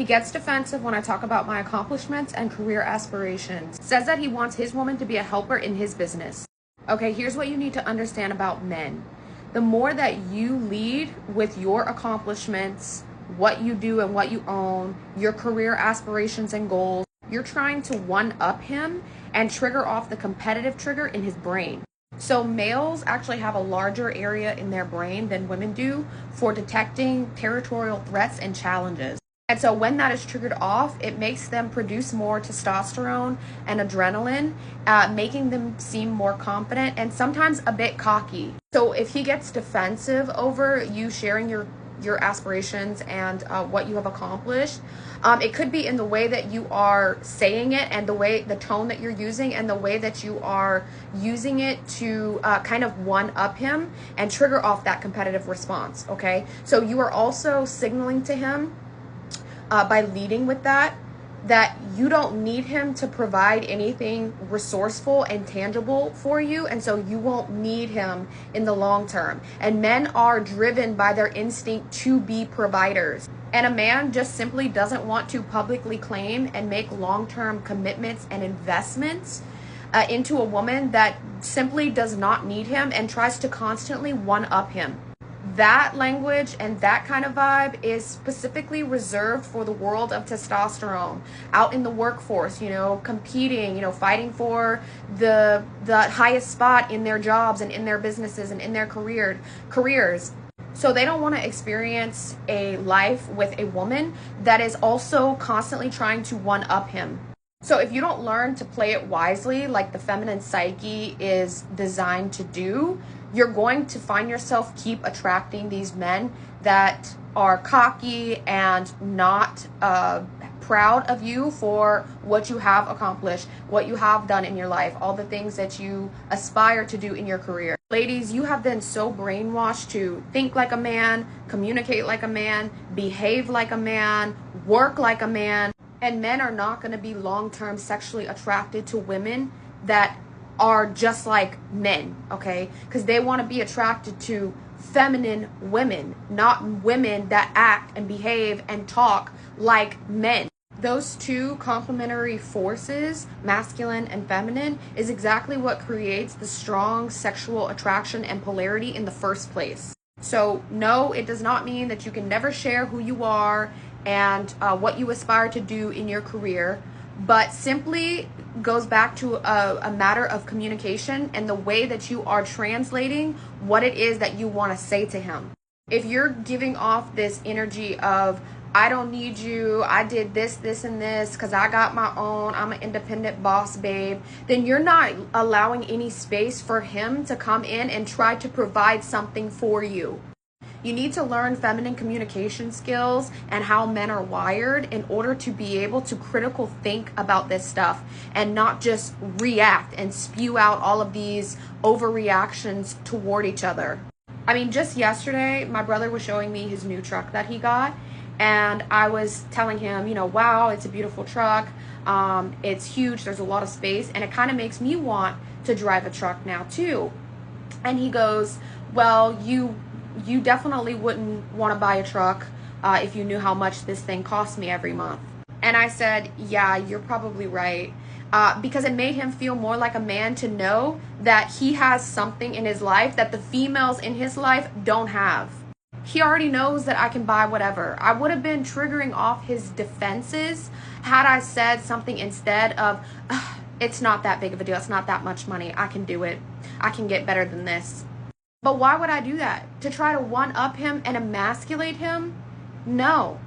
He gets defensive when I talk about my accomplishments and career aspirations. Says that he wants his woman to be a helper in his business. Okay, here's what you need to understand about men. The more that you lead with your accomplishments, what you do and what you own, your career aspirations and goals, you're trying to one-up him and trigger off the competitive trigger in his brain. So males actually have a larger area in their brain than women do for detecting territorial threats and challenges. And so when that is triggered off, it makes them produce more testosterone and adrenaline, making them seem more confident and sometimes a bit cocky. So if he gets defensive over you sharing your aspirations and what you have accomplished, it could be in the way that you are saying it and the tone that you're using and the way that you are using it to kind of one-up him and trigger off that competitive response, okay? So you are also signaling to him by leading with that you don't need him to provide anything resourceful and tangible for you, and so you won't need him in the long term. And men are driven by their instinct to be providers. And a man just simply doesn't want to publicly claim and make long-term commitments and investments into a woman that simply does not need him and tries to constantly one-up him. That language and that kind of vibe is specifically reserved for the world of testosterone, out in the workforce, competing, fighting for the highest spot in their jobs and in their businesses and in their careers. So they don't want to experience a life with a woman that is also constantly trying to one-up him. So if you don't learn to play it wisely, like the feminine psyche is designed to do, you're going to find yourself keep attracting these men that are cocky and not proud of you for what you have accomplished, what you have done in your life, all the things that you aspire to do in your career. Ladies, you have been so brainwashed to think like a man, communicate like a man, behave like a man, work like a man. And men are not going to be long-term sexually attracted to women that are just like men, okay? Because they want to be attracted to feminine women, not women that act and behave and talk like men. Those two complementary forces, masculine and feminine, is exactly what creates the strong sexual attraction and polarity in the first place. So no, it does not mean that you can never share who you are and what you aspire to do in your career, but simply goes back to a matter of communication and the way that you are translating what it is that you want to say to him. If you're giving off this energy of, I don't need you, I did this, this, and this because I got my own, I'm an independent boss babe, then you're not allowing any space for him to come in and try to provide something for you. You need to learn feminine communication skills and how men are wired in order to be able to critical think about this stuff and not just react and spew out all of these overreactions toward each other. I mean, just yesterday, my brother was showing me his new truck that he got, and I was telling him, wow, it's a beautiful truck. It's huge. There's a lot of space, and it kind of makes me want to drive a truck now too. And he goes, well, you definitely wouldn't want to buy a truck if you knew how much this thing cost me every month. And I said, yeah, you're probably right. Because it made him feel more like a man to know that he has something in his life that the females in his life don't have. He already knows that I can buy whatever. I would have been triggering off his defenses had I said something instead of, it's not that big of a deal. It's not that much money. I can do it. I can get better than this. But why would I do that? To try to one-up him and emasculate him? No.